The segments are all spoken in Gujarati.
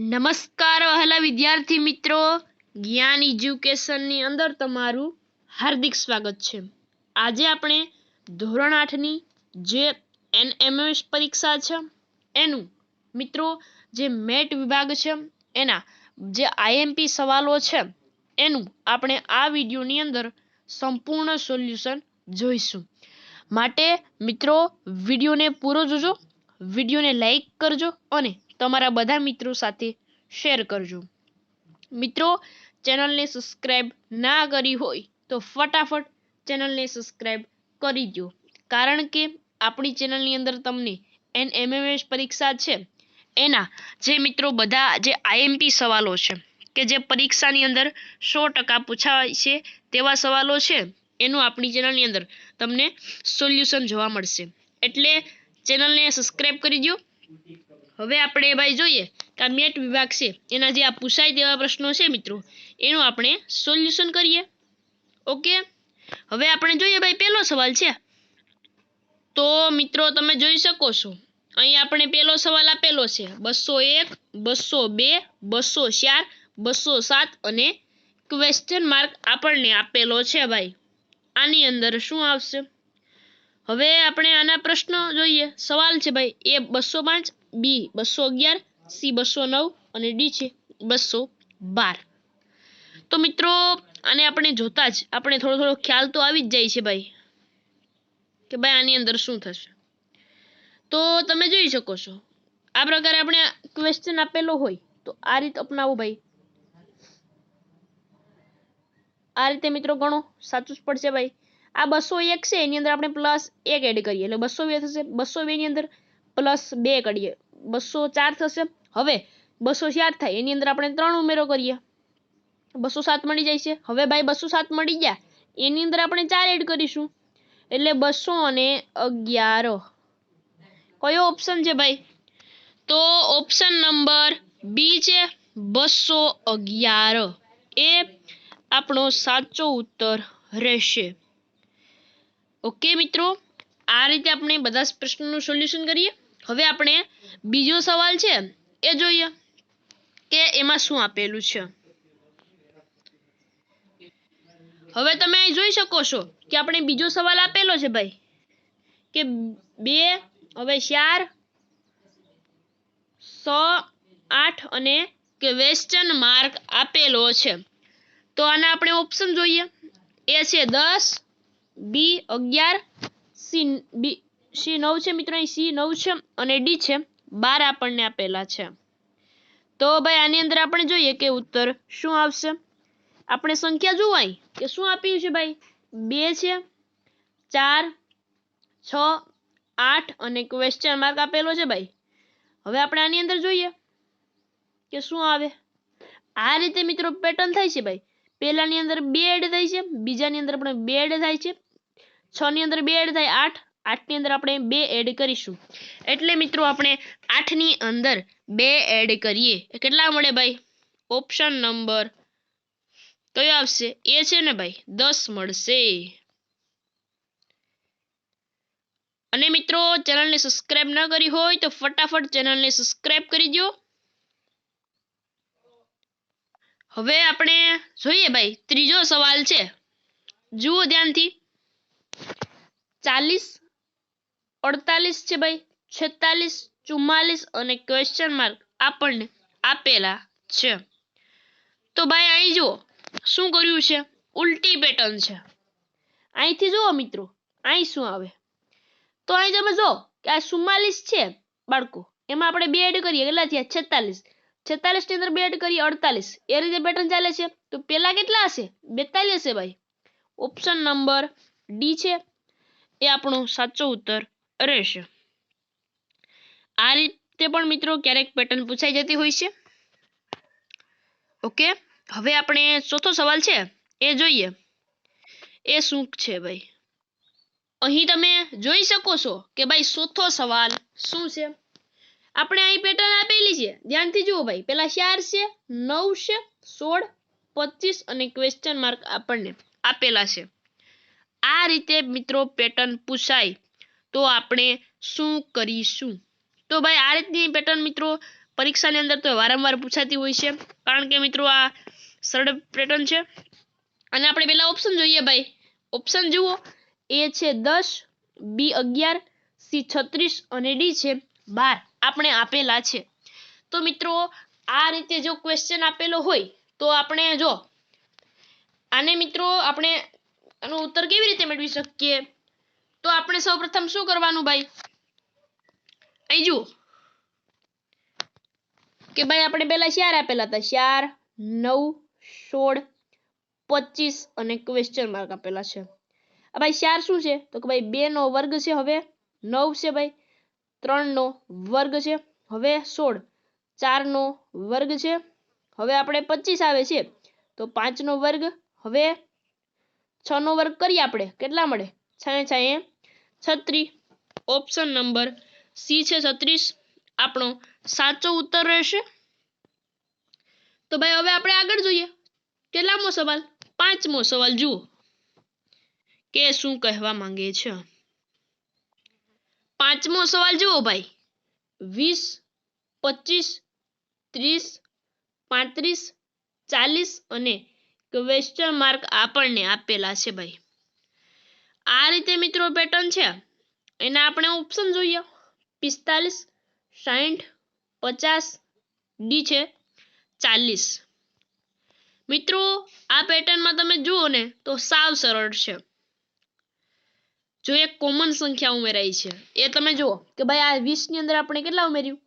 નમસ્કાર વહાલા વિદ્યાર્થી મિત્રો, જ્ઞાન એજ્યુકેશનની અંદર તમારું હાર્દિક સ્વાગત છે। આજે આપણે ધોરણ 8ની જે NMS પરીક્ષા છે એનું મિત્રો જે મેટ વિભાગ છે એના જે IMP સવાલો છે એનું આપણે આ વિડિયોની અંદર સંપૂર્ણ સોલ્યુશન જોઈશું। માટે મિત્રો વિડિયોને પૂરો જોજો, વિડિયોને લાઈક કરજો અને તમારા બધા મિત્રો સાથે શેર કરજો। મિત્રો ચેનલને સબસ્ક્રાઇબ ના કરી હોય તો ફટાફટ ચેનલને સબસ્ક્રાઇબ કરી દો, કારણ કે આપણી ચેનલની અંદર તમને NMS પરીક્ષા છે એના જે મિત્રો બધા જે IMP સવાલો છે કે જે પરીક્ષાની અંદર 100% પૂછાય છે તેવા સવાલો છે એનું આપણી ચેનલની અંદર તમને સોલ્યુશન જોવા મળશે, એટલે ચેનલને સબસ્ક્રાઇબ કરી દો। હવે આપણે ભાઈ જોઈએ કે આ મેટ વિભાગ છે એના જે આ પૂછાય તેવા પ્રશ્નો છે મિત્રો એનું આપણે સોલ્યુશન કરીએ। ઓકે, હવે આપણે જોઈએ ભાઈ પહેલો સવાલ છે, તો મિત્રો તમે જોઈ શકો છો અહીં આપણે પહેલો સવાલ આપેલો છે 201, 202, 204, 207 અને ક્વેશ્ચન માર્ક આપણને આપેલો છે ભાઈ। આની અંદર શું આવશે? હવે આપણે આના પ્રશ્નો જોઈએ। સવાલ છે ભાઈ એ 205, બી 211, સી 209 અને ડી છે 212। તો મિત્રો આને આપણે જોતા જ આપણે થોડો ખ્યાલ તો આવી જ જાય છે ભાઈ કે ભાઈ આની અંદર શું થશે। તો તમે જોઈ શકો છો આ પ્રકારે આપણે ક્વેશ્ચન આપેલો હોય તો આ રીત અપનાવો ભાઈ। આ રીતે મિત્રો ગણો, સાચું જ પડશે ભાઈ। આ 201 છે એની અંદર આપણે +1 એડ કરીએ એટલે 202 થશે। 202 ની અંદર +2 કરીએ 204 થશે। હવે 204 થાય એની અંદર આપણે 3 ઉમેરો કરીએ 207 મળી જાય છે। હવે ભાઈ 207 મળી ગયા એની અંદર આપણે 4 એડ કરીશું એટલે 211। કયો ઓપ્શન છે ભાઈ? તો ઓપ્શન નંબર બી છે 211 એ આપણો સાચો ઉત્તર રહેશે। ઓકે મિત્રો, આ રીતે આપણે બધા જ પ્રશ્નોનું સોલ્યુશન કરીએ। હવે આપણે બીજો સવાલ છે એ જોઈએ કે એમાં શું આપેલું છે। હવે તમે અહીં જોઈ શકો છો કે આપણે બીજો સવાલ આપેલો છે ભાઈ કે 2, હવે 4, 6, 8 અને ક્વેશ્ચન માર્ક આપેલો છે। તો આના આપણે ઓપ્શન જોઈએ, એ છે 10, બી 11, સી 9 છે મિત્રો, અહીં સી 9 છે અને ડી છે 12 આપણને આપેલા છે। તો ભાઈ આની અંદર આપણે જોઈએ કે ઉત્તર શું આવશે। આપણે સંખ્યા જોવાય કે શું આપ્યું છે ભાઈ 2 છે, 4, 6, 8 અને ક્વેશ્ચન માર્ક આપેલો છે ભાઈ। હવે આપણે આની અંદર જોઈએ કે શું આવે। આ રીતે મિત્રો પેટર્ન થાય છે ભાઈ। પહેલાની અંદર 2 એડ થાય છે, બીજાની અંદર આપણે 2 એડ થાય છે, 6 ની અંદર 2 એડ થાય 8, 8 ની અંદર આપણે 2 એડ કરીશું એટલે મિત્રો આપણે 8 ની અંદર 2 એડ કરીએ કેટલા મળે ભાઈ? ઓપ્શન નંબર કયો આવશે? એ છે ને ભાઈ 10 મળશે। અને મિત્રો ચેનલને સબસ્ક્રાઇબ ન કરી હોય તો ફટાફટ ચેનલને સબસ્ક્રાઇબ કરી દો। હવે આપણે જોઈએ ભાઈ ત્રીજો સવાલ છે, જુઓ ધ્યાનથી। 40, 48 છે ભાઈ, 46, 44 અને ક્વેશ્ચન માર્ક આપણને આપેલા છે। તો ભાઈ અહીં જુઓ શું કર્યું છે, ઉલટી પેટર્ન છે। અહીંથી જુઓ મિત્રો અહીં શું આવે, તો અહીં તમે જો કે આ 44 છે બાળકો, એમાં આપણે 2 એડ કરીએ કેટલા થયા 46, 46 ની અંદર 2 એડ કરીએ 48, એ રીતે પેટર્ન ચાલે છે। તો પેલા કેટલા હશે? 42 હશે ભાઈ। ઓપ્શન નંબર ડી છે એ આપણો સાચો ઉત્તર રહેશે। આ રીતે પણ મિત્રો ક્યારેક પેટર્ન પૂછાઈ જતી હોય છે। ઓકે, હવે આપણે ચોથો સવાલ છે એ જોઈએ એ શું છે ભાઈ। અહીં તમે જોઈ શકો છો કે ભાઈ ચોથો સવાલ શું છે। આપણે અહીં પેટર્ન આપેલી છે, ધ્યાનથી જુઓ ભાઈ। પેલા 4 છે, 9 છે, 16, 25 અને ક્વેશ્ચન માર્ક આપણને આપેલા છે। આ રીતે મિત્રો પેટર્ન પૂછાય તો આપણે શું કરીશું? તો ભાઈ આ રીતની પેટર્ન મિત્રો પરીક્ષાની અંદર તો વારંવાર પૂછાતી હોય છે, કારણ કે મિત્રો આ સરળ પેટર્ન છે. અને આપણે પહેલા ઓપ્શન જોઈએ ભાઈ. ઓપ્શન જુઓ. એ છે 10, બી 11, સી 36 અને ડી છે 12 આપણે આપેલા છે. તો મિત્રો આ રીતે જો ક્વેશ્ચન આપેલો હોય તો આપણે જો આને મિત્રો આપણે આનો ઉત્તર કેવી રીતે મેળવી શકીએ? તો આપણે સૌપ્રથમ શું કરવાનું ભાઈ? અહીં જુઓ કે ભાઈ આપણે પહેલા 4 આપેલા હતા, 4, 9, 16, 25 અને ક્વેશ્ચન માર્ક આપેલા છે. આ ભાઈ 4 શું છે? તો કે ભાઈ 2 નો વર્ગ છે, હવે 9 છે ભાઈ, 3 નો વર્ગ છે, હવે 16, 4 નો વર્ગ છે, હવે આપણે 25 આવે છે તો 5 નો વર્ગ, હવે 6 નો વર્ગ કરીએ આપણે, કેટલા મળે? 6 36. ઓપ્શન નંબર સી છે 36 આપણો સાચો ઉત્તર રહેશે. તો ભાઈ હવે આપણે આગળ જોઈએ. કેટલામો સવાલ? 5મો સવાલ જુઓ કે શું કહેવા માંગે છે. 5મો સવાલ જુઓ ભાઈ. 20, 25, 30, 35, 40 અને ક્વેશ્ચન માર્ક આપણને આપેલા છે ભાઈ. આ રીતે મિત્રો પેટર્ન છે. એના આપણે ઓપ્શન જોઈએ. 45, 60, 50, ડી છે 40. મિત્રો આ પેટર્નમાં તમે જુઓ ને તો સાવ સરળ છે. જો એક કોમન સંખ્યા ઉમેરાઈ છે એ તમે જુઓ કે ભાઈ આ 20 ની અંદર આપણે કેટલા ઉમેર્યું?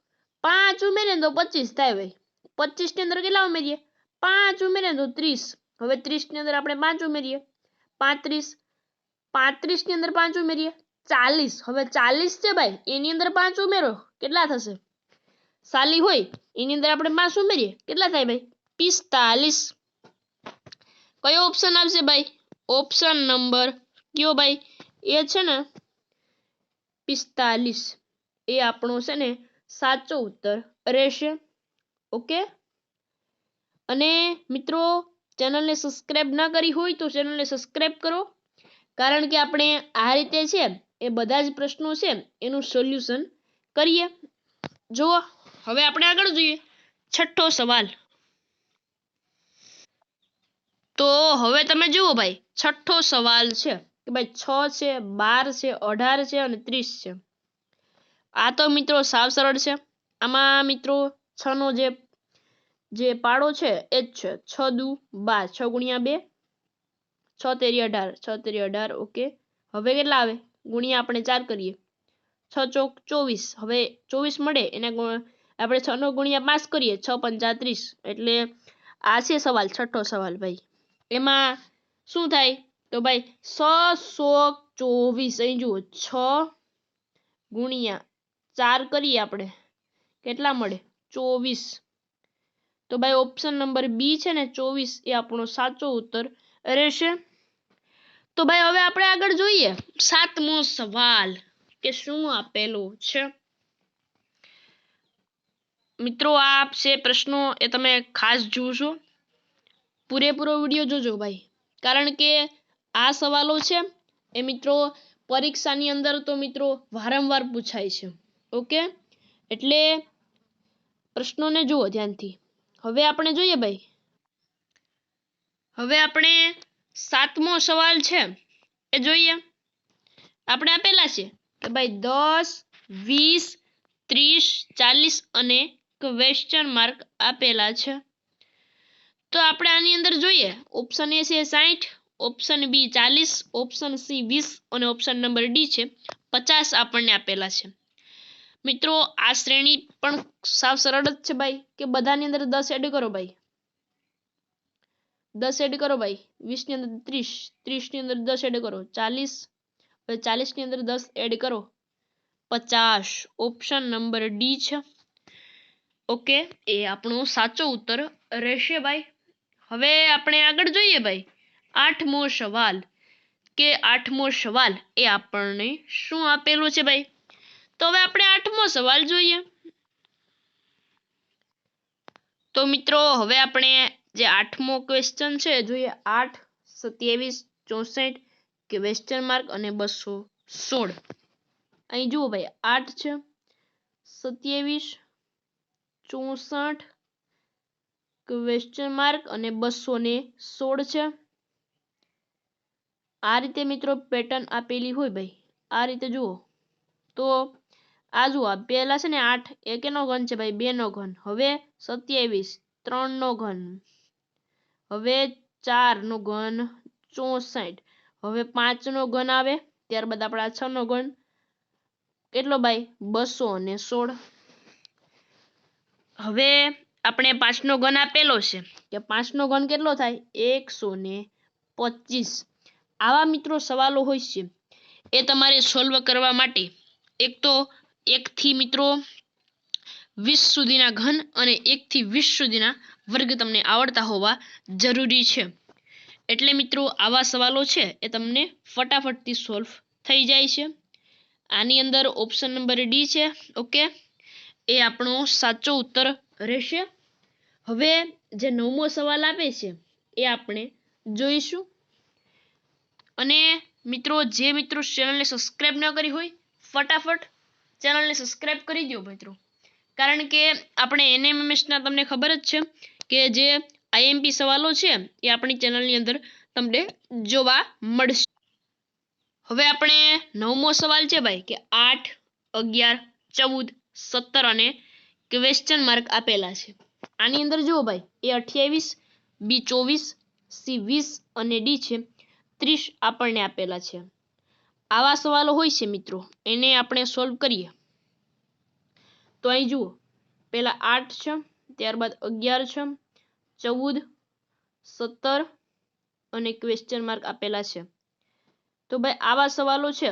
5 ઉમેરીએ તો 25 થાય ભાઈ. 25 ની અંદર કેટલા ઉમેરીએ? 5 ઉમેરીએ તો 30. હવે 30 ની અંદર આપણે 5 ઉમેરીએ 35. 35 ની અંદર 5 ઉમેરીએ 40. હવે 40 છે ભાઈ, એની અંદર 5 ઉમેરો કેટલા થશે? સાલી હોય એની અંદર આપણે 5 ઉમેરીએ કેટલા થાય ભાઈ? 45. કયો ઓપ્શન આવશે ભાઈ? ઓપ્શન નંબર કયો ભાઈ? એ છે ને 45 એ આપણો છે ને સાચો ઉત્તર રહેશે. ઓકે. અને મિત્રો ચેનલને સબસ્ક્રાઇબ ના કરી હોય તો ચેનલને સબસ્ક્રાઇબ કરો, કારણ કે આપણે આ રીતે છે એ બધા જ પ્રશ્નો છે એનું સોલ્યુશન કરીએ. જુઓ હવે આપણે આગળ જોઈએ. 6થો સવાલ. તો હવે તમે જુઓ ભાઈ, 6થો સવાલ છે કે ભાઈ 6 છે, 12 છે, 18 છે અને 30 છે. આ તો મિત્રો સાવ સરળ છે. આમાં મિત્રો 6 નો જે પાડો છે એ જ છે 6 દુ 12, 6 ગુણ્યા 2, 6 તેરી 18, 6 તેરી 18. ઓકે. હવે કેટલા આવે? ગુણ્યા આપણે 4 કરીએ, 6 ચોક 24. હવે 24 મળે એને આપણે 6 નો ગુણ્યા 5 કરીએ, 6 પંચા 30. એટલે આ છે સવાલ, 6થો સવાલ ભાઈ. એમાં શું થાય? તો ભાઈ 624. અહીં જુઓ 6 ગુણ્યા 4 કરીએ આપણે, કેટલા મળે? 24. તો ભાઈ ઓપ્શન નંબર બી છે ને 24 એ આપણો સાચો ઉત્તર રહેશે. તો ભાઈ હવે આપણે આગળ જોઈએ 7મો સવાલ કે શું આપેલું છે. મિત્રો આ છે પ્રશ્નો એ તમે ખાસ જોશો, પૂરેપૂરો વિડીયો જોજો ભાઈ, કારણ કે આ સવાલો છે એ મિત્રો પરીક્ષાની અંદર તો મિત્રો વારંવાર પૂછાય છે. ઓકે. એટલે પ્રશ્નોને જુઓ ધ્યાનથી. હવે આપણે જોઈએ ભાઈ. હવે આપણે 7મો સવાલ છે એ જોઈએ. આપણે આપેલા છે કે ભાઈ 10, 20, 30, 40 અને ક્વેશ્ચન માર્ક આપેલા છે. તો આપણે આની અંદર જોઈએ. ઓપ્શન એ છે 60, ઓપ્શન બી 40, ઓપ્શન સી 20 અને ઓપ્શન નંબર ડી છે 50 આપણને આપેલા છે. મિત્રો આ શ્રેણી પણ સાવ સરળ જ છે ભાઈ, કે બધાની અંદર 10 એડ કરો ભાઈ, 10 એડ કરો ભાઈ. 20 ની અંદર 30, 30 ની અંદર 10 એડ કરો 40, હવે 40 ની અંદર 10 એડ કરો 50. ઓપ્શન નંબર ડી છે. ઓકે. એ આપણો સાચો ઉત્તર રહેશે ભાઈ. હવે આપણે આગળ જોઈએ ભાઈ 8મો સવાલ કે 8મો સવાલ એ આપણને શું આપેલું છે ભાઈ. તો હવે આપણે 8મો સવાલ જોઈએ. તો મિત્રો હવે આપણે જે 8મો ક્વેશ્ચન છે જોઈએ. 8, 27, 64, ક્વેશ્ચન માર્ક અને 216. અહીં જુઓ ભાઈ 8 છે, 27, 64 ક્વેશ્ચન માર્ક અને 216 છે। આ રીતે મિત્રો પેટર્ન આપેલી હોય ભાઈ, આ રીતે જુઓ તો આ જુઓ પહેલા છે ને 8 એ કેનો ઘન છે ભાઈ 2 નો ઘન, હવે 27 3 નો ઘન, હવે 4 નો ઘન 64, હવે 5 નો ઘન આવે, ત્યારબાદ આપણે આ 6 નો ઘન કેટલો ભાઈ 216। હવે આપણે 5 નો ઘન આપેલો છે કે 5 નો ઘન કેટલો થાય 125। આવા મિત્રો સવાલો હોય છે એ તમારે સોલ્વ કરવા માટે એક તો 1 થી મિત્રો 20 સુધીના ઘન અને 1 થી 20 સુધીના વર્ગ તમને આવડતા હોવા જરૂરી છે। એટલે મિત્રો આવા સવાલો છે એ તમને ફટાફટથી સોલ્વ થઈ જાય છે। આની અંદર ઓપ્શન નંબર ડી છે, ઓકે, એ આપણો સાચો ઉત્તર રહેશે। હવે જે 9મો સવાલ આપે છે એ આપણે જોઈશું। અને મિત્રો જે મિત્રો ચેનલને સબસ્ક્રાઇબ ન કરી હોય ફટાફટ ચેનલને સબસ્ક્રાઇબ કરી દો મિત્રો, કારણ કે આપણે એનએમએમએસના તમને ખબર જ છે કે જે આઈએમપી સવાલો છે એ આપણી ચેનલની અંદર તમને જોવા મળશે। હવે આપણે 9મો સવાલ છે ભાઈ કે 8, 11, 14, 17 અને ક્વેશ્ચન માર્ક આપેલા છે। આની અંદર જુઓ ભાઈ એ 28, બી 24, સી 20 અને ડી છે 30 આપણને આપેલા છે। આવા સવાલો હોય છે મિત્રો, એને આપણે સોલ્વ કરીએ તો અહીં જુઓ પહેલા 8 છે, ત્યારબાદ 11 છે, 14, 17 અને ક્વેશ્ચન માર્ક આપેલા છે। તો ભાઈ આવા સવાલો છે,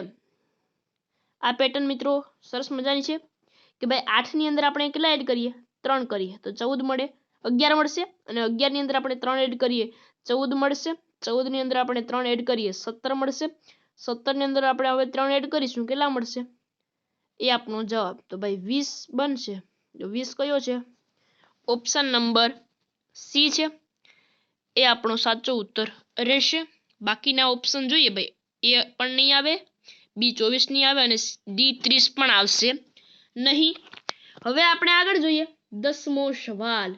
આ પેટર્ન મિત્રો સરસ મજાની છે કે ભાઈ 8 ની અંદર આપણે કેટલા એડ કરીએ 3 કરીએ તો 14 મળે, 11 મળશે અને 11 ની અંદર આપણે 3 એડ કરીએ 14 મળશે, 14 ની અંદર આપણે 3 એડ કરીએ 17 મળશે, 17 ની અંદર આપણે હવે 3 એડ કરીશું કેટલા મળશે એ આપણો જવાબ, તો ભાઈ 20 બનશે। તો 20 કયો છે ઓપ્શન નંબર સી છે, એ આપણો સાચો ઉત્તર રહેશે। બાકીના ઓપ્શન જોઈએ ભાઈ એ પણ નહીં આવે, બી 24 નહીં આવે અને ડી 30 પણ આવશે નહીં। હવે આપણે આગળ જોઈએ 10મો સવાલ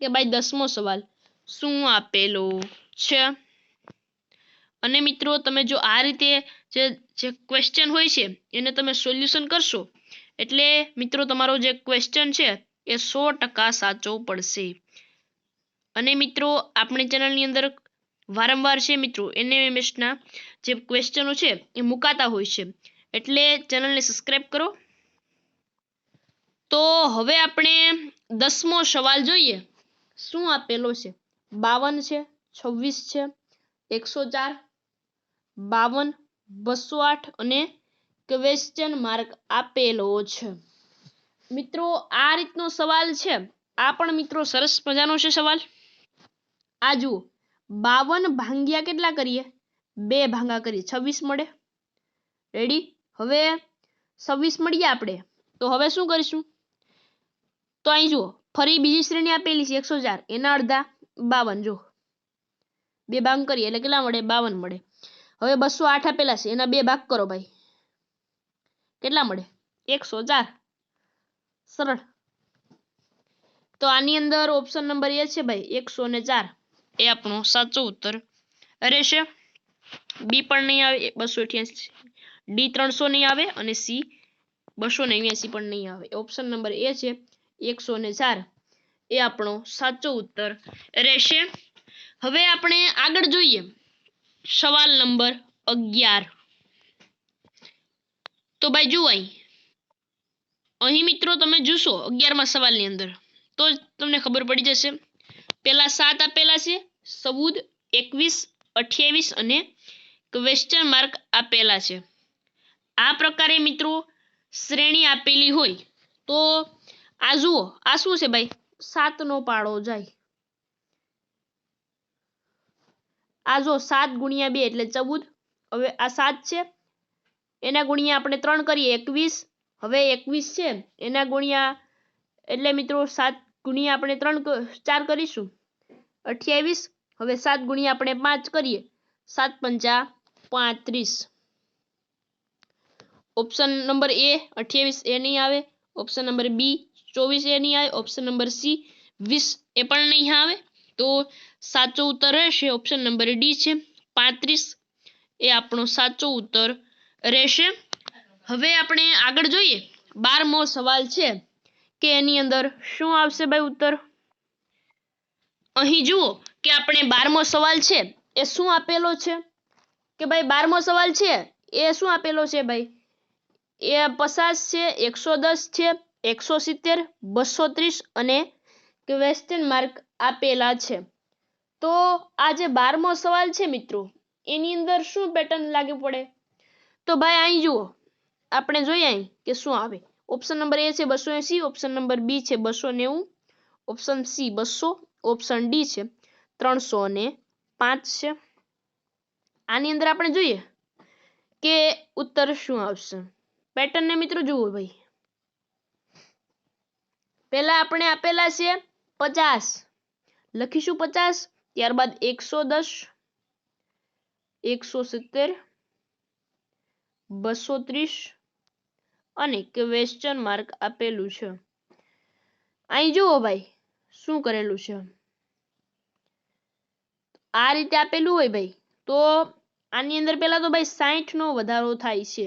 કે ભાઈ 10મો સવાલ શું આપેલો છે। અને મિત્રો તમે જો આ રીતે જે ક્વેશ્ચન હોય છે એને તમે સોલ્યુશન કરશો એટલે મિત્રો તમારો જે ક્વેશ્ચન છે એ 100% સાચો પડશે। અને મિત્રો આપણી ચેનલની અંદર વારંવાર છે મિત્રો એનએમએમએસના જે ક્વેશ્ચનો છે એ મુકાતા હોય છે, એટલે ચેનલને સબસ્ક્રાઇબ કરો। તો હવે આપણે 10મો સવાલ જોઈએ શું આપેલો છે 52 છે, 26 છે, 104, 52, 208 અને ક્વેશ્ચન માર્ક આપેલો છે। મિત્રો આ રીતનો સવાલ છે, આ પણ મિત્રો સરસ મજાનો છે સવાલ। આ જુઓ 52 ભાંગ્યા કેટલા કરીએ 2 ભાંગા કરીએ 26 મળે, રેડી। હવે 26 મળીએ આપણે તો હવે શું કરીશું તો અહીં જુઓ ફરી બીજી શ્રેણી આપેલી છે 104, એના અડધા 52, જો 2 ભાગ કરીએ એટલે કેટલા મળે 52 મળે। હવે 208 આપેલા છે એના 2 ભાગ કરો ભાઈ કેટલા મળે 104, સરળ। તો આની અંદર ઓપ્શન નંબર એ છે ભાઈ 104, એ આપણો સાચો ઉત્તર રહેશે। બી પણ નહીં આવે 288, ડી 300 નહીં આવે અને સી 279 પણ નહીં આવે। ઓપ્શન નંબર એ છે 104, એ આપણો સાચો ઉત્તર રહેશે। હવે આપણે આગળ જોઈએ સવાલ નંબર 11। તો ભાઈ જુઓ અહીં મિત્રો તમે જોશો 11મા સવાલની અંદર તો તમને ખબર પડી જશે। પહેલા 7 આપેલા છે, 14, 21, 28 અને ક્વેશ્ચન માર્ક આપેલા છે। આ પ્રકારે મિત્રો શ્રેણી આપેલી હોય તો આ જુઓ આ શું છે ભાઈ 7 નો પાડો જાય, આ જો 7 ગુણ્યા 2 એટલે 14, હવે આ 7 છે એના ગુણ્યા આપણે 3 કરીએ 21, હવે 21 છે એના ગુણ્યા એટલે મિત્રો 7 ગુણ્યા આપણે 4 કરીશું 28, હવે 7 ગુણ્યા આપણે 5 કરીએ 7 પંચા 35। ઓપ્શન નંબર એ 28 એ નહીં આવે, ઓપ્શન નંબર બી 24 એ नहीं आए। ऑप्शन नंबर सी 20 ए पण नहीं आवे। तो साचो उत्तर रहेशे ऑप्शन नंबर डी छे 35 ए आपणो साचो उत्तर रहेशे। हवे आपणे आगळ जोईए 12मो सवाल छे के एनी अंदर शुं आवशे भाई उत्तर। અહીં જુઓ કે આપણે 12મો સવાલ છે એ શું આપેલો છે કે ભાઈ 12મો સવાલ છે એ શું આપેલો છે ભાઈ એ 50 છે 110 છે 170 230 અને ક્વેશ્ચન માર્ક આપેલા છે। તો આ જે 12મો સવાલ છે મિત્રો એની અંદર શું પેટર્ન લાગુ પડે તો ભાઈ અહીં જુઓ આપણે જોઈએ અહીં કે શું આવે। ઓપ્શન નંબર એ છે 280, ઓપ્શન નંબર બી છે 290, ઓપ્શન સી 200, ઓપ્શન ડી છે 305 છે। આની અંદર આપણે જોઈએ કે ઉત્તર શું આવશે। પેટર્ન ને મિત્રો જુઓ ભાઈ પહેલા આપણે આપેલા છે 50 લખીશું 50 ત્યારબાદ 110 170 230 અને ક્વેશ્ચન માર્ક આપેલું છે। અહીં જુઓ ભાઈ શું કરેલું છે આ રીતે આપેલું હોય ભાઈ તો આની અંદર પહેલા તો ભાઈ 60 નો વધારો થાય છે।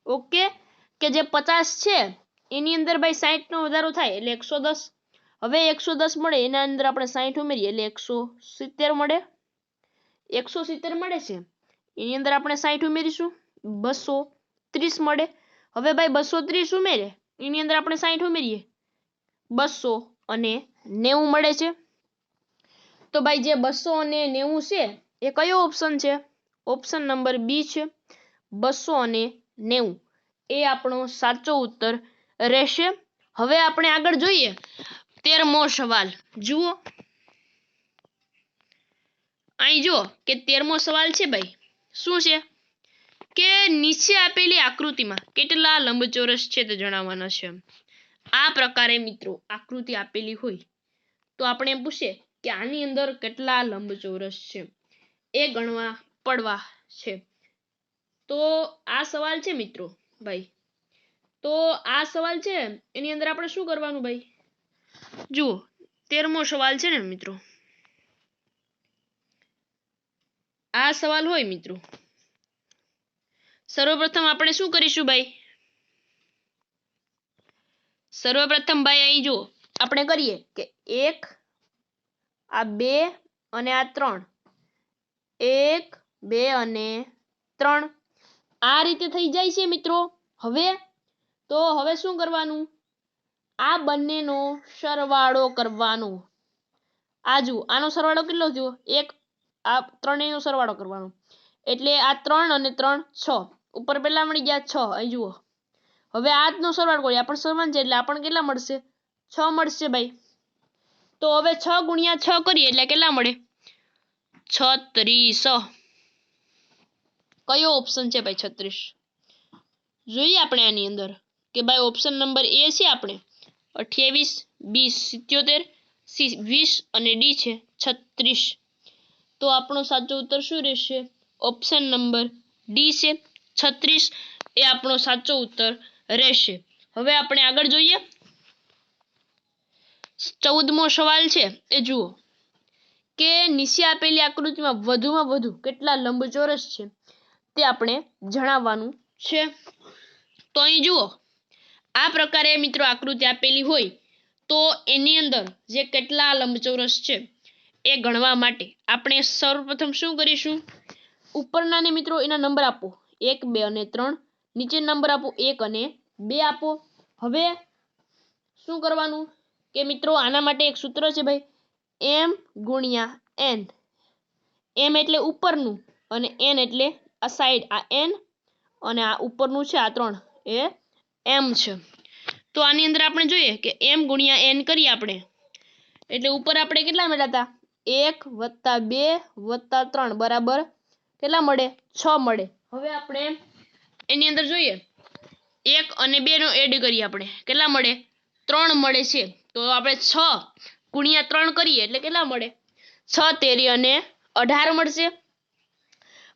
ઓકે કે જે 50 છે એની અંદર ભાઈ 60 નો વધારો થાય એટલે 110। હવે 110 મળે એના અંદર આપણે 60 ઉમેરીએ એટલે 170 મળે। 170 મળે છે એની અંદર આપણે 60 ઉમેરીશું 230 મળે। હવે ભાઈ 230 ઉમેરે એની અંદર આપણે 60 ઉમેરીએ 290 મળે છે। તો ભાઈ જે 290 છે એ કયો ઓપ્શન છે ઓપ્શન નંબર બી છે 290 એ આપણો સાચો ઉત્તર રહેશે। હવે આપણે આગળ જોઈએ 13મો સવાલ જુઓ અહીં જો કે 13મો સવાલ છે ભાઈ શું છે કે નીચે આપેલી આકૃતિમાં કેટલા લંબચોરસ છે તે જણાવવાના છે। આ પ્રકારે મિત્રો આકૃતિ આપેલી હોય તો આપણે પૂછે કે આની અંદર કેટલા લંબચોરસ છે એ ગણવા પડવા છે। તો આ સવાલ છે મિત્રો ભાઈ તો આ સવાલ છે એની અંદર આપણે શું કરવાનું ભાઈ જુઓ 13મો સવાલ છે ને મિત્રો આ સવાલ હોય મિત્રો સર્વપ્રથમ આપણે શું કરીશું ભાઈ સર્વપ્રથમ ભાઈ અહીં જુઓ આપણે કરીએ કે 1 આ 2 અને આ 3 1 2 અને 3 આ રીતે થઈ જાય છે મિત્રો। હવે તો હવે શું કરવાનું આ બંનેનો સરવાળો કરવાનો। આ જુઓ આનો સરવાળો કેટલો થયો 1 આ ત્રણેયનો સરવાળો કરવાનો એટલે આ 3 અને 3 6 ઉપર પહેલા મળી ગયા 6 અહીં જુઓ। હવે આજનો સરવાળો કરીએ આપણે સમાન છે એટલે આપણને કેટલા મળશે 6 મળશે ભાઈ। તો હવે 6 ગુણ્યા 6 કરીએ એટલે કેટલા મળે 36। કયો ઓપ્શન છે ભાઈ 36 જોઈએ આપણે આની અંદર કે ભાઈ ઓપ્શન નંબર એ છે આપણે 28 બી 77 સી 20 અને ડી છે 36। તો આપણો સાચો ઉત્તર શું રહેશે ઓપ્શન નંબર ડી છે 36 એ આપણો સાચો ઉત્તર રહેશે। હવે આપણે આગળ જોઈએ 14મો સવાલ છે એ જુઓ કે નીચે આપેલી આકૃતિમાં વધુમાં વધુ કેટલા લંબચોરસ છે તે આપણે જણાવવાનું છે। તો અહીં જુઓ આ પ્રકારે મિત્રો આકૃતિ આપેલી હોય તો એની અંદર જે કેટલા લંબચોરસ છે એ ગણવા માટે આપણે સર્વપ્રથમ શું કરીશું ઉપરનાને મિત્રો એના નંબર આપો 1 2 અને 3 નીચે નંબર આપો 1 અને 2 આપો। હવે શું કરવાનું કે મિત્રો આના માટે એક સૂત્ર છે ભાઈ m ગુણ્યા n। m એટલે ઉપરનું અને n એટલે આ સાઈડ આ n અને આ ઉપરનું છે આ 3 એ m છે। તો આની અંદર આપણે જોઈએ કે m ગુણ્યા n કરીએ આપણે એટલે ઉપર આપણે કેટલા મળ્યા હતા 1 + 2 + 3 બરાબર કેટલા મળે 6 મળે। હવે આપણે એની અંદર જોઈએ 1 અને 2 નો એડ કરીએ આપણે કેટલા મળે 3 મળે છે। તો આપણે 6 ગુણ્યા 3 કરીએ એટલે કેટલા મળે 6 તેરી અને 18 મળશે।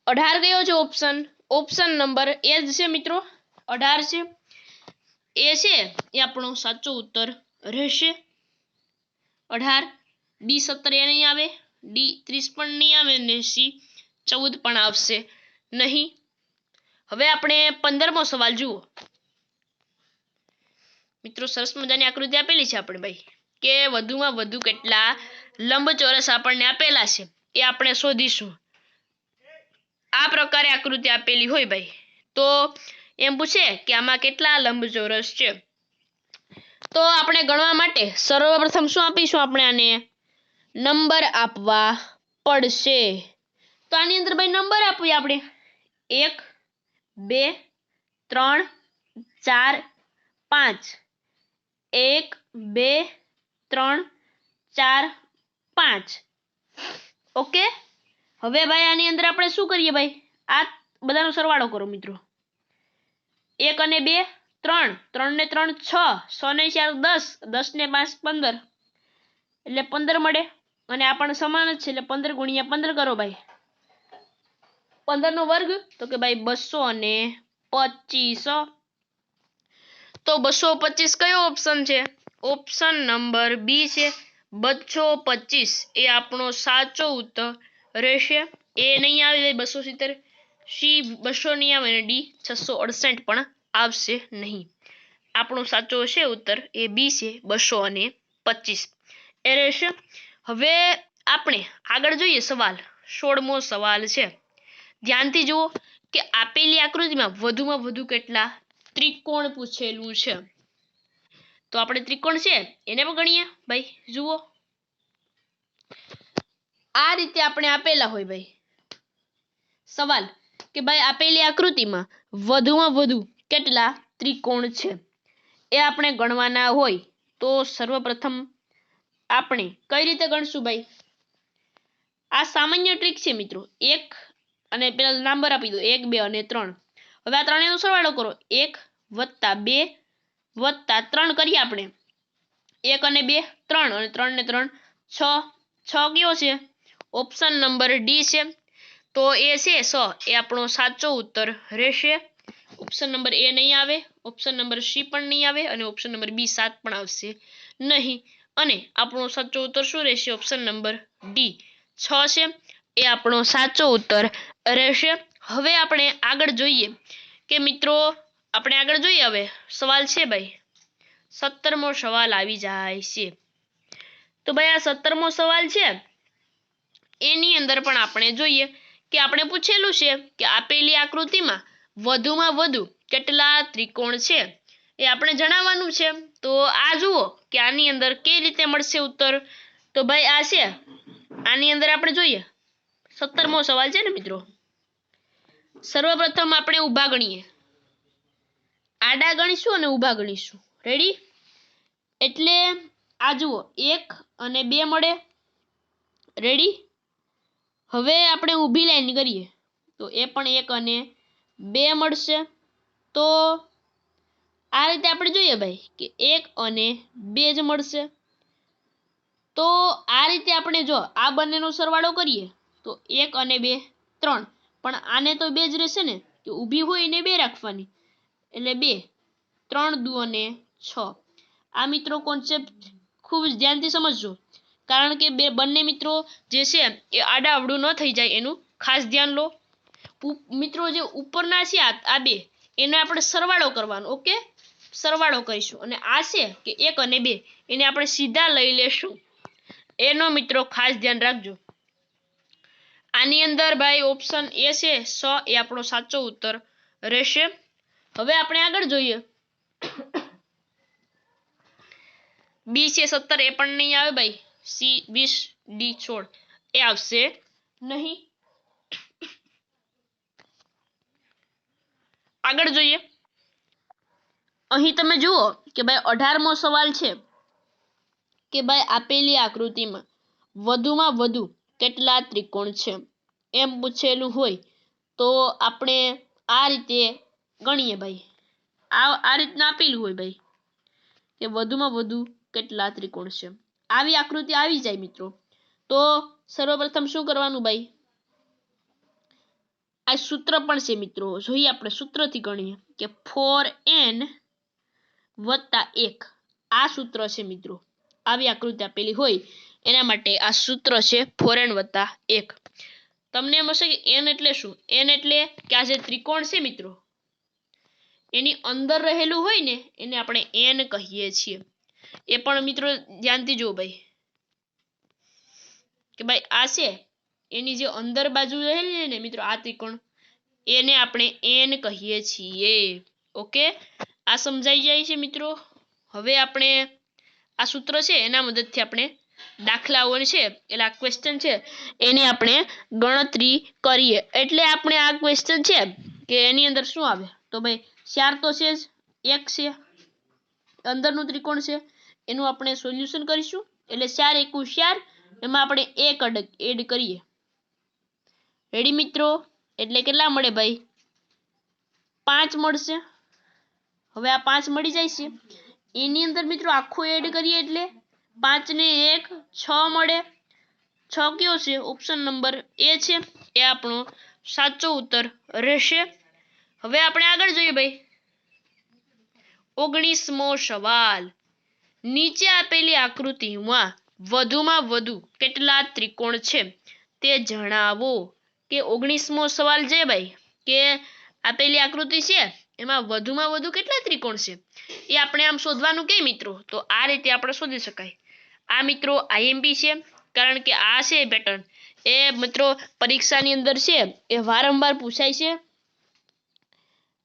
18 કયો છે ઓપ્શન ઓપ્શન નંબર એ જ છે મિત્રો 18 છે એ છે એ આપણો સાચો ઉત્તર રહેશે 18, બી 17 એ નહીં આવે, ડી 30 પણ નહીં આવે ને સી 14 પણ આવશે નહીં. હવે આપણે 15મો સવાલ જુઓ મિત્રો. સરસ મજાની આકૃતિ આપેલી છે આપણે ભાઈ કે વધુમાં વધુ કેટલા લંબચોરસ આપણને આપેલા છે એ આપણે શોધીશું. આ પ્રકારે આકૃતિ આપેલી હોય ભાઈ તો એમ પૂછે કે આમાં કેટલા લંબચોરસ છે. તો આપણે ગણવા માટે સર્વપ્રથમ શું આપીશું, આપણે આને નંબર આપવા પડશે. તો આની અંદર ભાઈ નંબર આપીએ આપણે 1 2 3 4 5. 1 2 3 4 5. ઓકે. હવે ભાઈ આની અંદર આપણે શું કરીએ ભાઈ, આ બધાનો સરવાળો કરો મિત્રો. 1 અને 2 3, 3 ને 3 6, 6 ને 4 10, 10 ને 5 15, એટલે 15 મળે. અને આ પણ સમાન જ છે એટલે 15 ગુણ્યા 15 કરો ભાઈ. 15 નો વર્ગ તો કે ભાઈ 225. તો 225 કયો ઓપ્શન છે? ઓપ્શન નંબર બી છે 225 એ આપણો સાચો ઉત્તર રહેશે. એ નહીં આવે 270, સી 200 નહીં આવે અને ડી 668 પણ આવશે નહીં. આપણો સાચો છે ઉત્તર એ બી છે 225 એ રહેશે. હવે આપણે આગળ જોઈએ સવાલ 16મો સવાલ છે. ધ્યાનથી જુઓ કે આપેલી આકૃતિમાં વધુમાં વધુ કેટલા ત્રિકોણ પૂછેલું છે. તો આપણે ત્રિકોણ છે એને પણ ગણીએ ભાઈ. જુઓ આ રીતે આપણે આપેલા હોય ભાઈ સવાલ કે ભાઈ આપેલી આકૃતિમાં વધુમાં વધુ કેટલા ત્રિકોણ છે એ આપણે ગણવાના હોય. તો સર્વપ્રથમ આપણે કઈ રીતે ગણશું ભાઈ? આ સામાન્ય ટ્રીક છે મિત્રો. 1 અને પેલા નંબર આપી દો 1 2 અને 3. હવે આ ત્રણેયનો સરવાળો કરો. 1 + 2 + 3 કરીએ આપણે. 1 અને 2 3 અને 3 ને 3 6. 6 કયો છે? ઓપ્શન નંબર ડી છે. તો એ છે 6 એ આપણો સાચો ઉત્તર રહેશે. ઓપ્શન નંબર એ નહીં આવે, ઓપ્શન નંબર સી પણ નહીં આવે અને ઓપ્શન નંબર બી 7 પણ આવશે નહીં. અને આપણો સાચો ઉત્તર શું રહેશે? ઓપ્શન નંબર ડી 6 છે એ આપણો સાચો ઉત્તર રહેશે. હવે આપણે આગળ જોઈએ કે મિત્રો આપણે આગળ જોઈએ. હવે સવાલ છે ભાઈ 17મો સવાલ આવી જાય છે. તો ભાઈ આ 17મો સવાલ છે એની અંદર પણ આપણે જોઈએ કે આપણે પૂછેલું છે કે આપેલી આકૃતિમાં વધુમાં વધુ કેટલા ત્રિકોણ છે એ આપણે જણાવવાનું છે. તો આ જુઓ કે આની અંદર કઈ રીતે મળશે ઉત્તર. તો ભાઈ આ છે આની અંદર આપણે જોઈએ 17મો સવાલ છે ને મિત્રો. સર્વપ્રથમ આપણે ઊભા ગણીએ. આડા ગણીશું અને ઊભા ગણીશું. રેડી? એટલે આ જુઓ 1 અને 2 મળે. રેડી? હવે આપણે ઊભી લાઈન કરીએ તો એ પણ 1 અને 2 મળશે. તો આ રીતે આપણે જોઈએ ભાઈ કે 1 અને 2 જ મળશે. તો આ રીતે આપણે જો આ બંનેનો સરવાળો કરીએ તો 1 અને 2 3, પણ આને તો 2 જ રહેશે ને કે ઊભી હોય ને 2 રાખવાની એટલે 2 3 દુ અને 6. આ મિત્રો કોન્સેપ્ટ ખૂબ જ ધ્યાનથી સમજજો, કારણ કે બંને મિત્રો જે છે એ આડા અવળું ન થઈ જાય એનું ખાસ ધ્યાન લો. મિત્રો જે ઉપરના છે આ બે એનો આપણે સરવાળો કરવાનો. ઓકે, સરવાળો કરીશું. અને આ છે કે 1 અને 2 એને આપણે સીધા લઈ લેશું. એનો મિત્રો ખાસ ધ્યાન રાખજો. આની અંદર ભાઈ ઓપ્શન એ છે 100 એ આપણો સાચો ઉત્તર રહેશે. હવે આપણે આગળ જોઈએ. બી છે 17 એ પણ નહીં આવે ભાઈ. સી 20, ડી 16 એ આવશે નહીં. આગળ જોઈએ. અહીં તમે જુઓ કે ભાઈ 18મો સવાલ છે કે ભાઈ આપેલી આકૃતિમાં વધુમાં વધુ કેટલા ત્રિકોણ છે એમ પૂછેલું હોય. તો આપણે આ રીતે ગણીએ ભાઈ. આ રીતના આપેલું હોય ભાઈ કે વધુમાં વધુ કેટલા ત્રિકોણ છે. આવી આકૃતિ આવી જાય મિત્રો તો સર્વપ્રથમ શું કરવાનું ભાઈ? આ સૂત્ર પણ છે મિત્રો. જોઈએ આપણે સૂત્રથી ગણીએ કે 4n + 1 આ સૂત્ર છે મિત્રો, આવી આકૃતિ આપેલી હોય એના માટે આ સૂત્ર છે 4n + 1. તમને એમ હશે કે n એટલે શું? n એટલે કે આ જે ત્રિકોણ છે મિત્રો એની અંદર રહેલું હોય ને એને આપણે n કહીએ છીએ. એ પણ મિત્રો ધ્યાનથી જો ભાઈ કે ભાઈ આ છે એની જે અંદર બાજુ રહેલી ને મિત્રો આ ત્રિકોણ એને આપણે n કહીએ છીએ. ઓકે, આ સમજાઈ જાય છે મિત્રો. હવે આપણે આ સૂત્ર છે એના મદદથી આપણે દાખલાઓ છે એટલે આ ક્વેશ્ચન છે એની આપણે ગણતરી કરીએ. એટલે આપણે આ ક્વેશ્ચન છે કે એની અંદર શું આવે તો ભાઈ 4 તો છે જ, 1 છે અંદરનું ત્રિકોણ છે એનું આપણે સોલ્યુશન કરીશું. એટલે 4 × 4 એમાં આપણે 1 એડ કરીએ. રેડી મિત્રો? એટલે કેટલા મળે ભાઈ? 5 મળશે. હવે આ 5 મળી જાય છે એની અંદર મિત્રો આખું એડ કરીએ એટલે 5 ને 1 6 મળે. 6 કયો છે? ઓપ્શન નંબર એ છે, એ આપણો સાચો ઉત્તર રહેશે. હવે આપણે આગળ જોઈએ ભાઈ 19મો સવાલ. નીચે આપેલી આકૃતિમાં વધુમાં વધુ કેટલા ત્રિકોણ છે તે જણાવો. કે 19મો સવાલ છે ભાઈ કે આપેલી આકૃતિ છે એમાં વધુમાં વધુ કેટલા ત્રિકોણ છે એ આપણે આમ શોધવાનું કે મિત્રો તો આ રીતે આપણે શોધી શકાય. આ મિત્રો IMP છે, કારણ કે આ છે પેટર્ન એ મિત્રો પરીક્ષાની અંદર છે એ વારંવાર પૂછાય છે.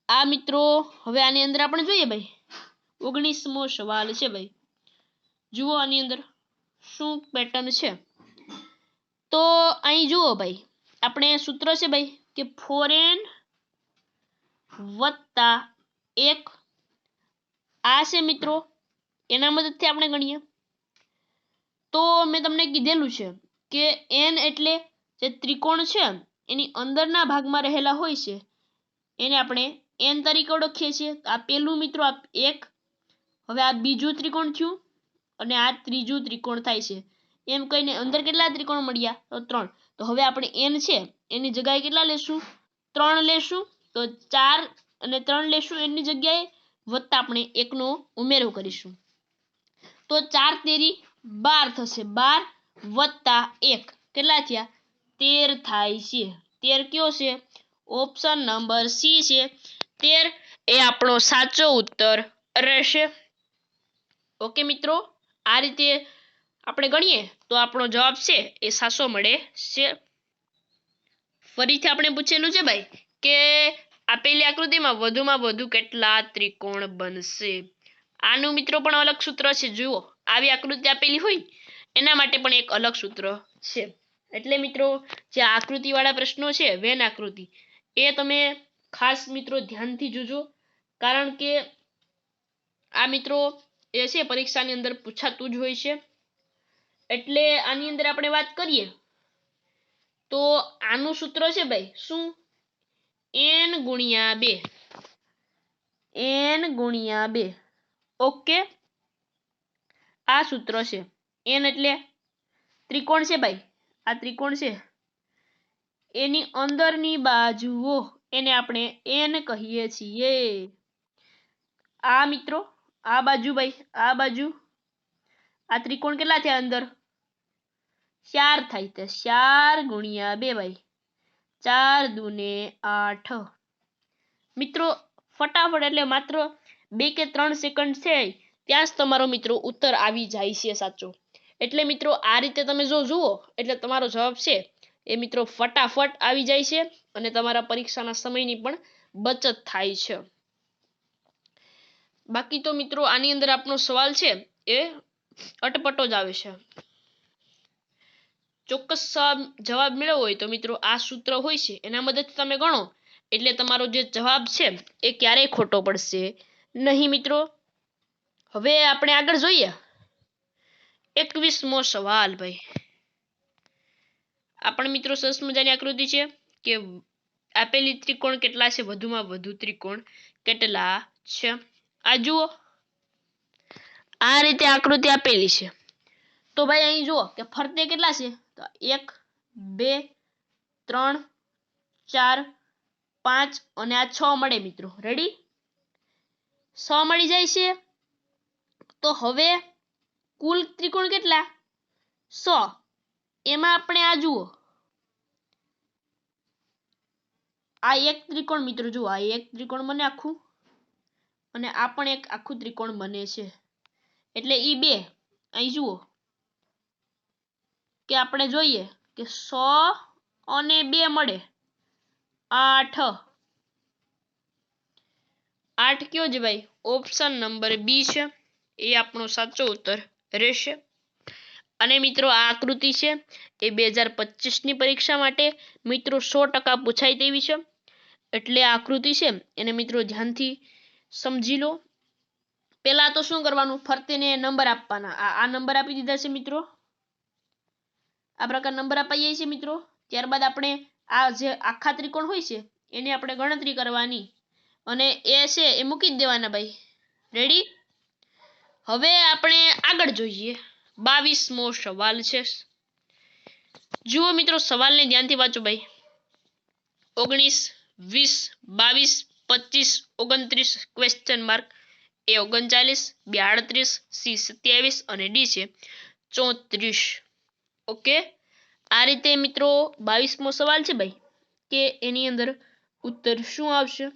આ મિત્રો હવે આની અંદર આપણે જોઈએ ભાઈ 19મો સવાલ છે ભાઈ. જુઓ આની અંદર શું પેટર્ન છે. તો અહીં જુઓ ભાઈ આપણે સૂત્ર છે ભાઈ કે 4n + 1 આ છે મિત્રો એના મદદથી આપણે ગણીએ. તો મેં તમને કીધેલું છે કે n એટલે જે ત્રિકોણ છે એની અંદરના ભાગમાં રહેલા હોય છે એને આપણે n તરીકે ઓળખીએ છીએ. આ પહેલું મિત્રો આ 1, હવે આ બીજું ત્રિકોણ થયું અને આ ત્રીજું ત્રિકોણ થાય છે. એમ કહીને અંદર કેટલા ત્રિકોણ મળ્યા તો 3. તો હવે આપણે n છે એની જગ્યાએ કેટલા લેશું? 3 લેશું. તો 4 અને 3 લેશું એની જગ્યાએ, વત્તા આપણે 1 નો ઉમેરો કરીશું. તો 4 તેરી 12 થશે. 12 + 1 કેટલા થયા? 13 થાય છે. 13 કયો છે? ઓપ્શન નંબર સી છે. 13 એ આપણો સાચો ઉત્તર રહેશે. ઓકે મિત્રો, આ રીતે આપણે ગણીએ તો આપણો જવાબ છે એ 700 મળે છે. ફરીથી આપણે પૂછેલું છે ભાઈ કે આપેલી આકૃતિમાં વધુમાં વધુ કેટલા ત્રિકોણ બનશે. આનું મિત્રો પણ અલગ સૂત્ર છે. જુઓ આવી આકૃતિ આપેલી હોય એના માટે પણ એક અલગ સૂત્ર છે. એટલે મિત્રો જે આકૃતિવાળા પ્રશ્નો છે વેન આકૃતિ એ તમે ખાસ મિત્રો ધ્યાનથી જોજો, કારણ કે આ મિત્રો એ છે પરીક્ષાની અંદર પૂછાતું જ હોય છે. એટલે આની અંદર આપણે વાત કરીએ તો આનું સૂત્ર છે ભાઈ શું? n × 2. n × 2. ઓકે, આ સૂત્ર છે. n એટલે ત્રિકોણ છે ભાઈ, આ ત્રિકોણ છે એની અંદરની બાજુઓ એને આપણે n કહીએ છીએ. આ મિત્રો આ બાજુ ભાઈ, આ બાજુ આ ત્રિકોણ કેટલા થયા? અંદર 4 થાય. તો 4 × 2 ભાઈ, 4 × 2 = 8. મિત્રો ફટાફટ એટલે માત્ર 2 કે 3 સેકન્ડ છે ત્યાં જ તમારો મિત્રો ઉત્તર આવી જાય છે સાચો. એટલે મિત્રો આ રીતે તમે જો જુઓ એટલે તમારો જવાબ છે એ મિત્રો ફટાફટ આવી જાય છે અને તમારા પરીક્ષાના સમયની પણ બચત થાય છે. બાકી તો મિત્રો આની અંદર આપણો સવાલ છે એ અટપટો જ આવે છે. ચોક્કસ જવાબ મેળવવો હોય તો મિત્રો આ સૂત્ર હોય છે એના મદદથી તમે ગણો એટલે તમારો જે જવાબ છે એ ક્યારેય ખોટો પડશે નહીં મિત્રો. હવે આપણે આગળ જોઈએ 21મો સવાલ ભાઈ. આપણે મિત્રો સરસ મજાની આકૃતિ છે કે આપેલી ત્રિકોણ કેટલા છે? વધુમાં વધુ ત્રિકોણ કેટલા છે? આ જુઓ આ રીતે આકૃતિ આપેલી છે. તો ભાઈ અહીં જુઓ કે ફરતે કેટલા છે? તો 1 2 3 4 5 અને આ 6 મળે મિત્રો. રેડી? 6 મળી જાય છે. તો હવે કુલ ત્રિકોણ કેટલા 100 એમાં આપણે આ જુઓ આ એક ત્રિકોણ મિત્રો જુઓ આ એક ત્રિકોણ બને આખું અને આ પણ એક આખું ત્રિકોણ બને છે એટલે ઈ બે અહીં જુઓ કે આપણે જોઈએ કે 100 અને 2 મળે 8 8 કયો છે ભાઈ ઓપ્શન નંબર બી છે એ આપણો સાચો ઉત્તર રહેશે અને મિત્રો આ આકૃતિ છે એ 2025 ની પરીક્ષા માટે મિત્રો 100% પૂછાય તેવી છે એટલે આ આકૃતિ છે એને મિત્રો ધ્યાનથી સમજી લો પહેલા તો શું કરવાનું ફરતીને નંબર આપવાના આ નંબર આપી દીધા છે મિત્રો આ પ્રકાર નંબર અપાઈએ છે મિત્રો ત્યારબાદ આપણે આ જે આખા ત્રિકોણ હોય છે એની આપણે ગણતરી કરવાની અને એ છે એ મૂકી દેવાના ભાઈ રેડી હવે આપણે આગળ જોઈએ 22મો સવાલ છે જુઓ મિત્રો સવાલને ધ્યાનથી વાંચો ભાઈ 19 20 22 25 29 ક્વેશ્ચન માર્ક એ 39 B 38 C 27 અને ડી છે 34 ઓકે આ રીતે મિત્રો 22મો સવાલ છે ભાઈ કે એની અંદર ઉત્તર શું આવશે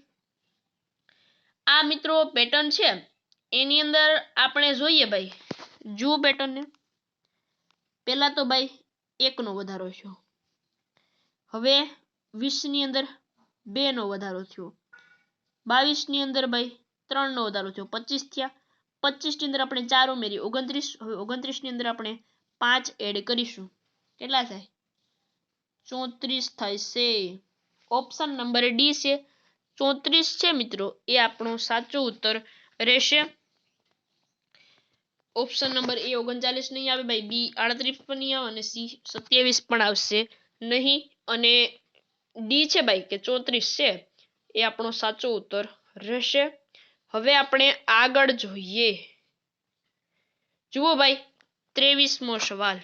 આ મિત્રો પેટર્ન છે એની અંદર આપણે જોઈએ ભાઈ જુઓ પેટર્નને પહેલા તો ભાઈ 1 નો વધારો થયો હવે 20 ની અંદર 2 નો વધારો થયો 22 ની અંદર ભાઈ 3 નો વધારો થયો 25 થયા 25 ની અંદર આપણે 4 ઉમેરી 29 હવે 29 ની અંદર આપણે 5 એડ કરીશું કેટલા થાય 34 થાય છે ઓપ્શન નંબર ડી છે 34 છે મિત્રો એ આપણો સાચો ઉત્તર રહેશે ઓપ્શન નંબર એ 39 નહીં આવે ભાઈ બી 38 પણ નહીં આવે અને સી 27 પણ આવશે નહીં અને ડી છે ભાઈ કે 34 છે એ આપણો સાચો ઉત્તર રહેશે હવે આપણે આગળ જોઈએ જુઓ ભાઈ 23મો સવાલ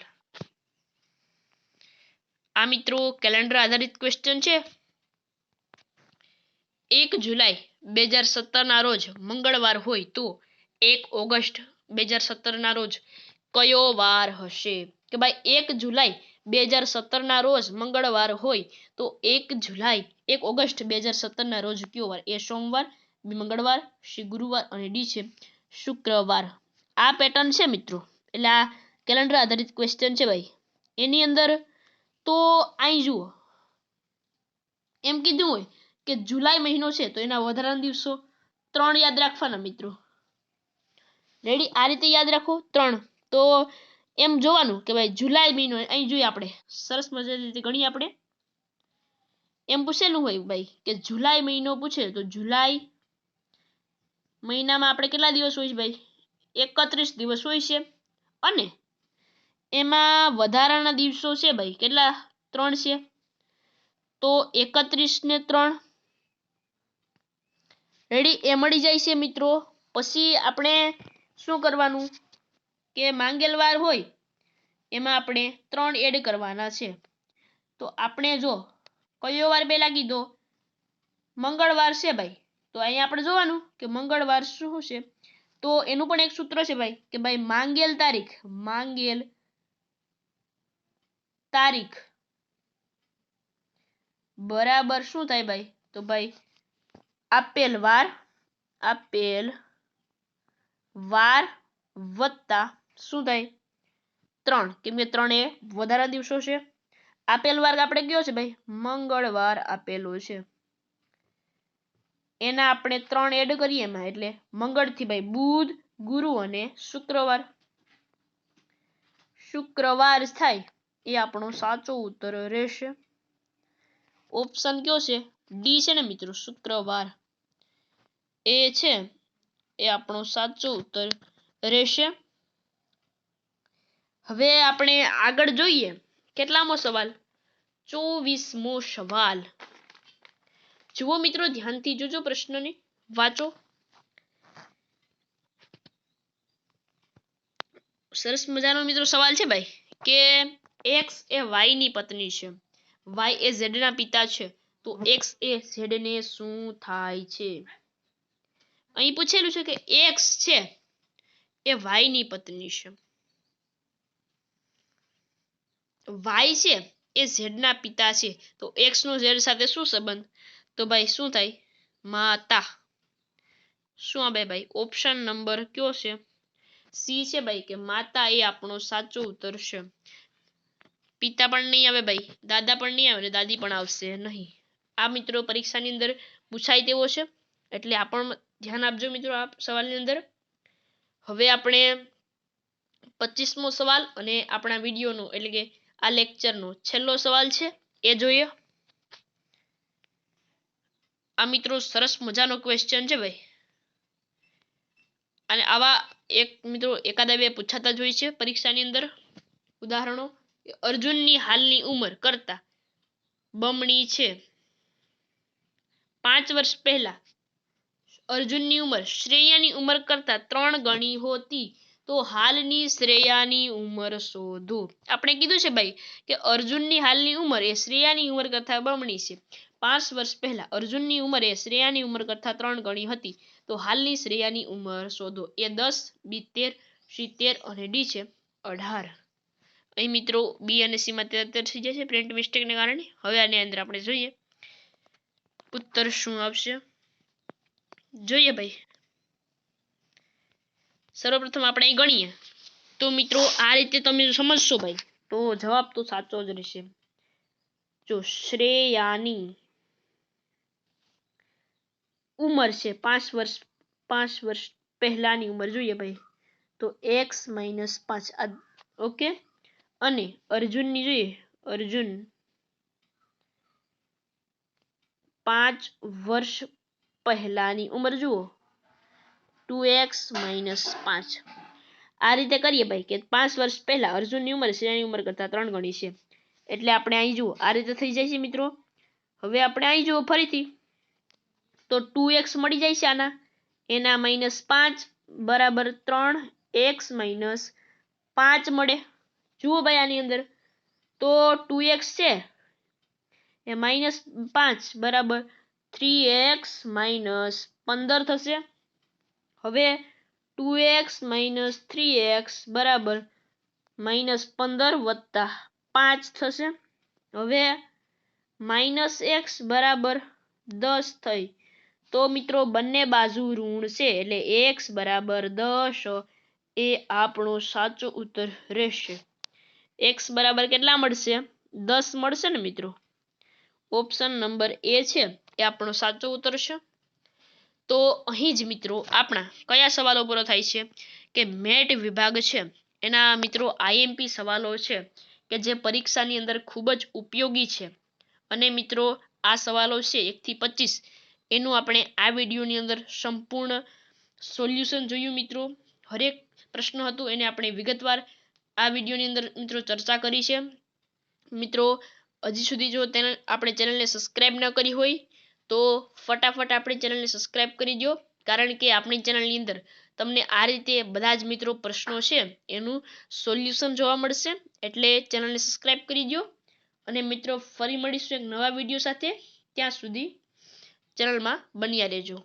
આ મિત્રો કેલેન્ડર આધારિત ક્વેશ્ચન છે 1 જુલાઈ 2017 ના રોજ મંગળવાર હોય તો 1 ઓગસ્ટ 2017 ના રોજ કયો વાર હશે કે ભાઈ 1 જુલાઈ 2017 ના રોજ મંગળવાર હોય તો 1 જુલાઈ 1 ઓગસ્ટ 2017 ના રોજ કયો વાર એ સોમવાર બી મંગળવાર સી ગુરુવાર અને ડી છે શુક્રવાર આ પેટર્ન છે મિત્રો એટલે આ કેલેન્ડર આધારિત ક્વેશ્ચન છે ભાઈ એની અંદર તો અહીં જુઓ એમ કીધું હોય કે જુલાઈ મહિનો છે તો એના વધારાના દિવસો 3 યાદ રાખવાના મિત્રો રેડી આ રીતે યાદ રાખો 3 તો એમ જોવાનું કે ભાઈ જુલાઈ મહિનો અહીં જોઈએ આપણે સરસ મજાની રીતે ગણીએ આપણે એમ પૂછેલું હોય ભાઈ કે જુલાઈ મહિનો પૂછે તો જુલાઈ મહિનામાં આપણે કેટલા દિવસ હોય છે ભાઈ 31 દિવસ હોય છે અને એમાં વધારાના દિવસો છે ભાઈ કેટલા 3 છે તો 31 ને 3 રેડી એ મળી જાય છે મિત્રો પછી આપણે શું કરવાનું કે માંગેલવાર હોય એમાં આપણે 3 એડ કરવાના છે તો આપણે જો કયો વાર પહેલા કીધો મંગળવાર છે ભાઈ તો અહીંયા આપણે જોવાનું કે મંગળવાર શું છે તો એનું પણ એક સૂત્ર છે ભાઈ કે ભાઈ માંગેલ તારીખ બરાબર શું થાય ભાઈ તો ભાઈ આપેલ વાર વત્તા શું થાય 3 કેમ કે 3 એ વધારાના દિવસો છે આપેલ વાર આપણે કયો છે ભાઈ મંગળવાર આપેલો છે એના આપણે 3 એડ કરીએ એમાં એટલે મંગળથી ભાઈ બુધ ગુરુ અને શુક્રવાર થાય એ આપણો સાચો ઉત્તર રહેશે ઓપ્શન કયો છે ડી છે ને મિત્રો શુક્રવાર એ છે એ આપણો સાચો ઉત્તર રહેશે હવે આપણે આગળ જોઈએ કેટલામો સવાલ 24મો સવાલ જુઓ મિત્રો ધ્યાનથી જોજો પ્રશ્નને વાંચો સરસ મજાનો મિત્રો સવાલ છે ભાઈ કે x એ y ની પત્ની છે y એ z ના પિતા છે તો x એ z ને શું થાય છે અહીં પૂછેલું છે કે x છે એ વાય ની પત્ની છે. વાય છે એ ઝેડ ના પિતા છે. તો એક્સ નો ઝેડ સાથે શું સંબંધ? તો ભાઈ શું થાય? માતા. શું આવે ભાઈ? ઓપ્શન નંબર કયો છે? સી છે ભાઈ, કે માતા એ આપણો સાચો ઉત્તર છે. પિતા પણ નહીં આવે ભાઈ, દાદા પણ નહીં આવે ને દાદી પણ આવશે નહીં. આ મિત્રો પરીક્ષાની અંદર પૂછાય તેવો છે, એટલે આ પણ ધ્યાન આપજો મિત્રો આ સવાલની અંદર. હવે આપણે 25મો સવાલ અને આપણા વિડીયોનો એટલે કે આ લેક્ચરનો છેલ્લો સવાલ છે એ જોઈએ. આ મિત્રો સરસ મજાનો ક્વેશ્ચન છે ભાઈ, અને આવા એક મિત્રો એકાદા બે પૂછાતા જ હોય છે પરીક્ષાની અંદર ઉદાહરણો. અર્જુનની હાલની ઉંમર કરતા બમણી છે. 5 વર્ષ પહેલા અર્જુનની ઉંમર શ્રેયાની ઉંમર કરતા 3 ગણી હોતી તો હાલની શ્રેયાની ઉંમર શોધો. આપણે કીધું છે ભાઈ કે અર્જુનની હાલની ઉંમર એ શ્રેયાની ઉંમર કરતા બમણી છે. 5 વર્ષ પહેલા અર્જુનની ઉંમર એ શ્રેયાની ઉંમર કરતા 3 ગણી હતી તો હાલની શ્રેયાની ઉંમર શોધો. એ 10, બી 13, સી 13 અને ડી છે 18. અહીં મિત્રો બી અને સી માં 73 થઈ જાય છે પ્રિન્ટ મિસ્ટેકને કારણે. હવે આની અંદર આપણે જોઈએ ઉત્તર શું આવશે. જોઈએ ભાઈ, સર્વપ્રથમ આપણે અહીં ગણીએ તો મિત્રો આ રીતે તમે સમજશો ભાઈ તો જવાબ તો સાચો જ રહેશે. જો શ્રેયાની ઉંમર છે 5 વર્ષ પહેલાની ઉંમર જોઈએ ભાઈ તો x - 5. ઓકે, અને અર્જુનની જોઈએ, અર્જુન 5 વર્ષ પહેલાની ઉંમર જુઓ 2x - 5. આ રીતે કરીએ ભાઈ કે 5 વર્ષ પહેલા અર્જુનની ઉંમર શ્રેયાની ઉંમર કરતા 3 ગણી છે, એટલે આપણે અહીં જુઓ આ રીતે થઈ જાય છે મિત્રો. હવે આપણે અહીં જુઓ ફરીથી તો 2x મળી જાય છે આના, એના -5 બરાબર 3x - 5 મળે. જુઓ ભાઈ આની અંદર તો 2x છે એ -5 બરાબર 3x - 15 થશે. હવે 2x - 3x બરાબર -15 વત્તા 5 થશે. હવે -x બરાબર 10 થઈ. તો મિત્રો બંને બાજુ ઋણ છે એટલે x બરાબર 10 એ આપણો સાચો ઉત્તર રહેશે. x બરાબર કેટલા મળશે? 10 મળશે ને મિત્રો. ઓપ્શન નંબર એ છે એ આપણો સાચો ઉત્તર છે. તો અહીં જ મિત્રો આપણા કયા સવાલો પૂરો થાય છે કે મેટ વિભાગ છે એના મિત્રો આઈએમપી સવાલો છે કે જે પરીક્ષાની અંદર ખૂબ જ ઉપયોગી છે. અને મિત્રો આ સવાલો છે 1 થી 25 એનું આપણે આ વિડીયોની અંદર સંપૂર્ણ સોલ્યુશન જોયું મિત્રો. હરેક પ્રશ્ન હતું એને આપણે વિગતવાર આ વિડીયોની અંદર મિત્રો ચર્ચા કરી છે. મિત્રો હજી સુધી જો આપણે ચેનલને સબસ્ક્રાઈબ ન કરી હોય તો ફટાફટ આપણી ચેનલને સબસ્ક્રાઈબ કરી દો, કારણ કે આપણી ચેનલની અંદર તમને આ રીતે બધા જ મિત્રો પ્રશ્નો છે એનું સોલ્યુશન જોવા મળશે. એટલે ચેનલને સબસ્ક્રાઈબ કરી દો. અને મિત્રો ફરી મળીશું એક નવા વિડીયો સાથે. ત્યાં સુધી ચેનલમાં બન્યા રહેજો.